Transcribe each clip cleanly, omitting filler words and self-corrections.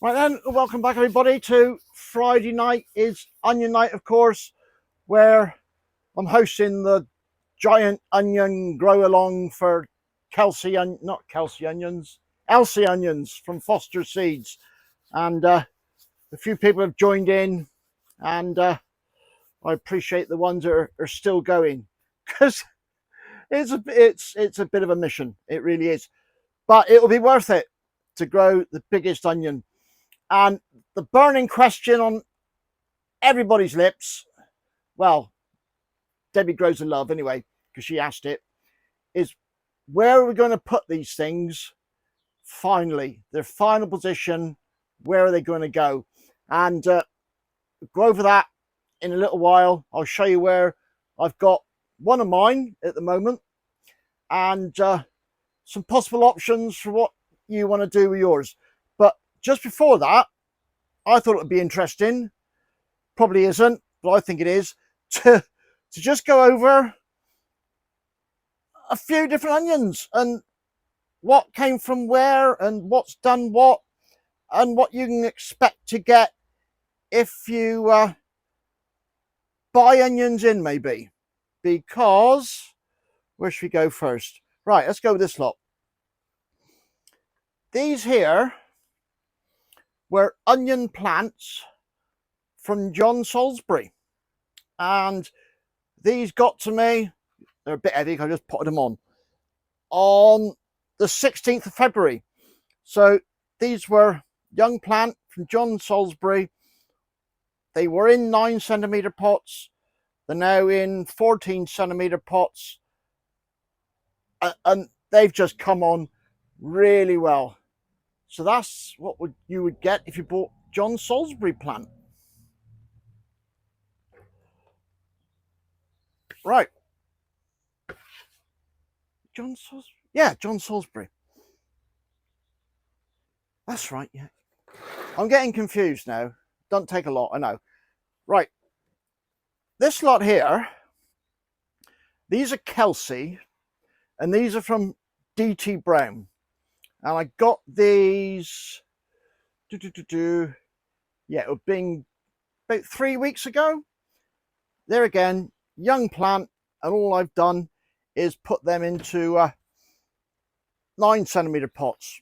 Right then, welcome back everybody to Friday night is Onion Night, of course, where I'm hosting the giant onion grow along for not Kelsey onions, Elsie onions from Foster Seeds. And a few people have joined in, and I appreciate the ones that are still going because it's a bit of a mission. It really is, but it will be worth it to grow the biggest onion. And the burning question on everybody's lips, well, Debbie grows in love anyway, because she asked it, is where are we going to put these things finally? Their final position, where are they going to go? And go over that in a little while. I'll show you where I've got one of mine at the moment and some possible options for what you want to do with yours. But just before that, I thought it would be interesting, probably isn't, but I think it is, to just go over a few different onions and what came from where and what's done what and what you can expect to get if you buy onions in, maybe. Because where should we go first? Right, let's go with this lot. These here were onion plants from John Salisbury, and these got to me, they're a bit heavy, I just potted them on the 16th of February. So these were young plant from John Salisbury. They were in 9cm pots. They're now in 14cm pots. And they've just come on really well. So that's what you would get if you bought John Salisbury plant. Right. John Salisbury. Yeah, John Salisbury. That's right, yeah. I'm getting confused now. Don't take a lot, I know. Right. This lot here, these are Kelsey, and these are from DT Brown. And I got these, yeah, it would be about 3 weeks ago. There again, young plant, and all I've done is put them into 9cm pots.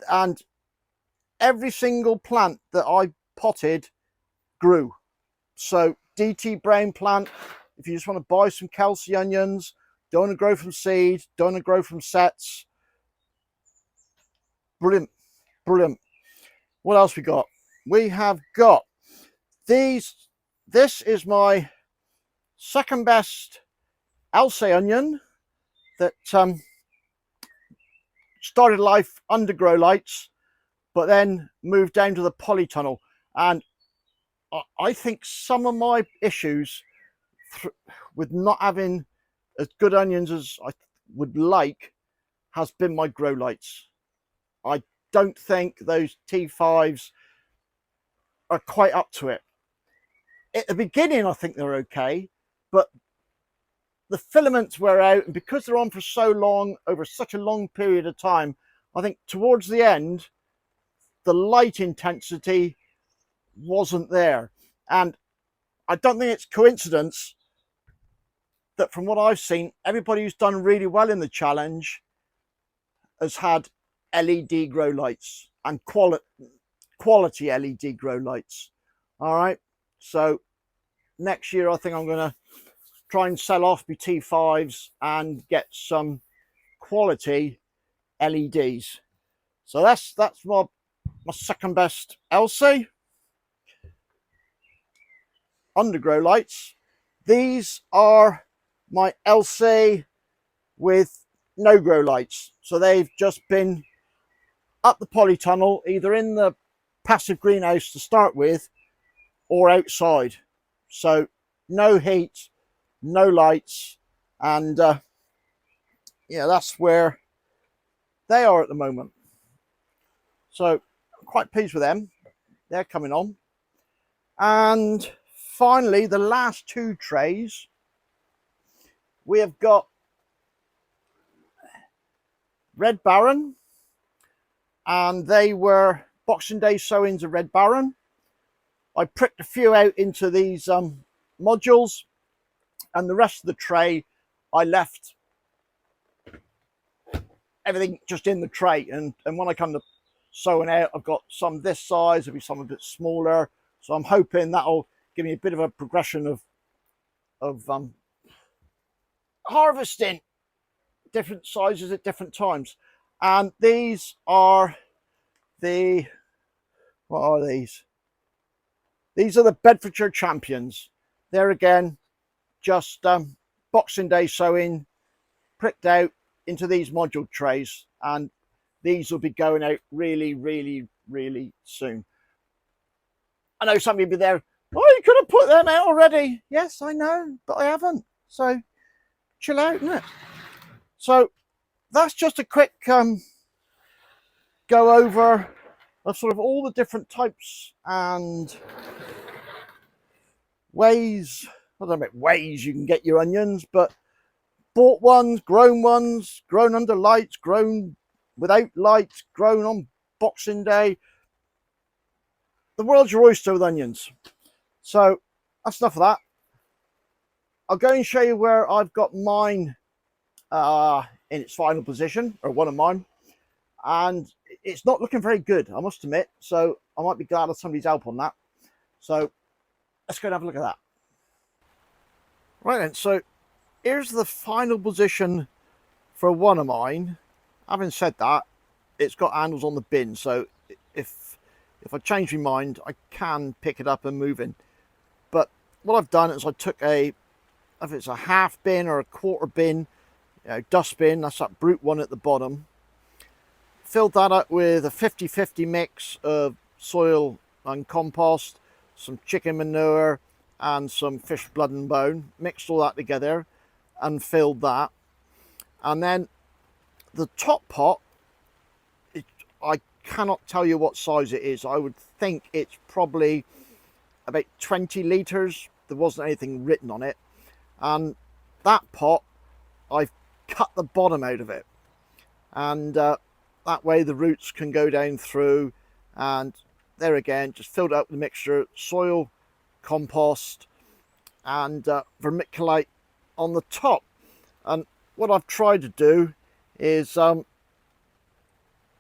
And every single plant that I potted grew. So DT Brown plant, if you just want to buy some Kelsey onions, don't want to grow from seed, don't want to grow from sets. Brilliant, brilliant. What else we got? We have got these. This is my second best Elsie onion that started life under grow lights, but then moved down to the polytunnel. And I think some of my issues with not having as good onions as I would like has been my grow lights. I don't think those T5s are quite up to it. At the beginning, I think they're okay, but the filaments wear out, and because they're on for so long, over such a long period of time, I think towards the end, the light intensity wasn't there. And I don't think it's coincidence that from what I've seen, everybody who's done really well in the challenge has had LED grow lights and quality LED grow lights. All right. So next year, I think I'm going to try and sell off my T5s and get some quality LEDs. So that's my second best Elsie. Undergrow lights. These are my Elsie with no grow lights. So they've just been up the polytunnel, either in the passive greenhouse to start with or outside. So no heat, no lights, and yeah, that's where they are at the moment. So I'm quite pleased with them. They're coming on. And finally, the last two trays, we have got Red Baron, and they were Boxing Day sowings of Red Baron. I pricked a few out into these modules, and the rest of the tray I left everything just in the tray. And when I come to sowing out, I've got some this size, there'll be some a bit smaller. So I'm hoping that'll give me a bit of a progression of harvesting different sizes at different times. And these are the, what are these? These are the Bedfordshire Champions. There again, just Boxing Day sowing, pricked out into these module trays, and these will be going out really, really, really soon. I know some of you will be there, oh, you could have put them out already. Yes, I know, but I haven't. So chill out, isn't it? So that's just a quick go over of sort of all the different types and ways, I don't know about ways you can get your onions, but bought ones, grown under lights, grown without lights, grown on Boxing Day. The world's your oyster with onions. So that's enough of that. I'll go and show you where I've got mine in its final position, or one of mine. And it's not looking very good, I must admit. So I might be glad of somebody's help on that. So let's go and have a look at that. Right then, so here's the final position for one of mine. Having said that, it's got handles on the bin, so if I change my mind, I can pick it up and move in. But what I've done is I took if it's a half bin or a quarter bin, dust bin, that's that brute one at the bottom, filled that up with a 50-50 mix of soil and compost, some chicken manure and some fish blood and bone, mixed all that together and filled that. And then the top pot, I cannot tell you what size it is. I would think it's probably about 20 litres. There wasn't anything written on it. And that pot, I've cut the bottom out of it. And that way the roots can go down through. And there again, just filled up with the mixture, soil, compost, and vermiculite on the top. And what I've tried to do is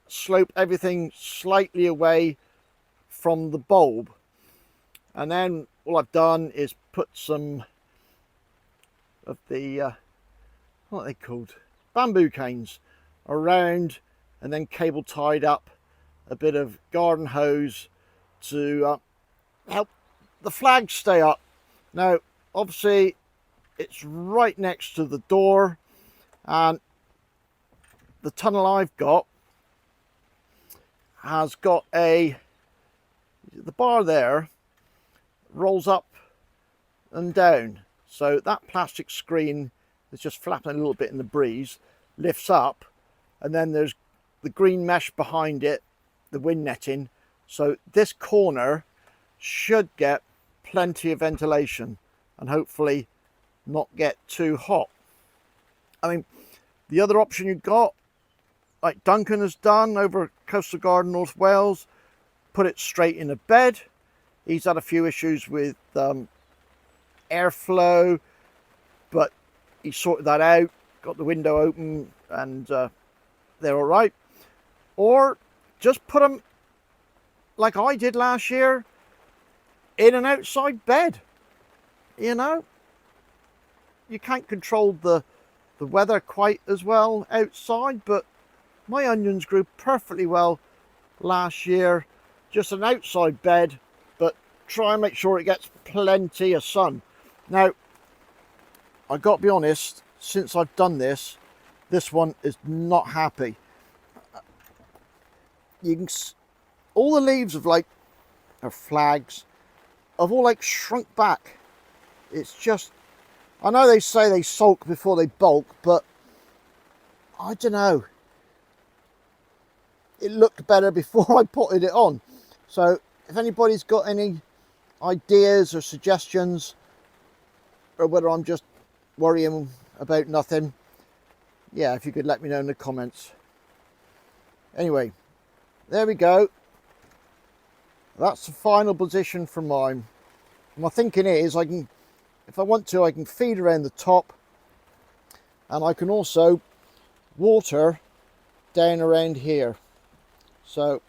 slope everything slightly away from the bulb, and then all I've done is put some of the what are they called, bamboo canes around, and then cable tied up a bit of garden hose to help the flag stay up. Now obviously it's right next to the door, and the tunnel I've got has got the bar there rolls up and down, so that plastic screen is just flapping a little bit in the breeze, lifts up, and then there's the green mesh behind it, the wind netting, so this corner should get plenty of ventilation and hopefully not get too hot. I mean, the other option you've got, like Duncan has done over Coastal Garden North Wales, put it straight in a bed. He's had a few issues with airflow, but he sorted that out, got the window open, and they're all right. Or just put them, like I did last year, in an outside bed. You know, you can't control the weather quite as well outside, but my onions grew perfectly well last year, just an outside bed, but try and make sure it gets plenty of sun. Now I got to be honest, since I've done this one is not happy. You can all the leaves of like or flags have all like shrunk back. It's just, I know they say they sulk before they bulk, but I don't know, it looked better before I potted it on. So if anybody's got any ideas or suggestions, or whether I'm just worrying about nothing, yeah, if you could let me know in the comments. Anyway, there we go. That's the final position for mine. My thinking is I can, if I want to, I can feed around the top, and I can also water down around here. So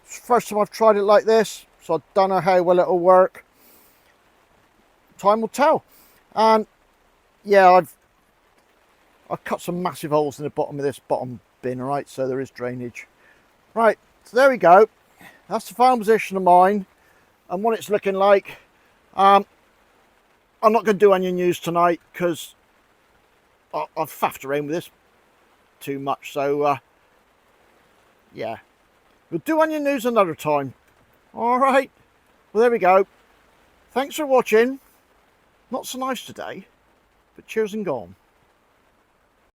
it's the first time I've tried it like this, so I don't know how well it'll work. Time will tell. And yeah, I've cut some massive holes in the bottom of this bottom bin, right, so there is drainage. Right, so there we go. That's the final position of mine and what it's looking like. I'm not going to do onion news tonight because I've faffed around with this too much, so yeah, we'll do onion news another time. All right, well, there we go. Thanks for watching. Not so nice today, but cheers and gone.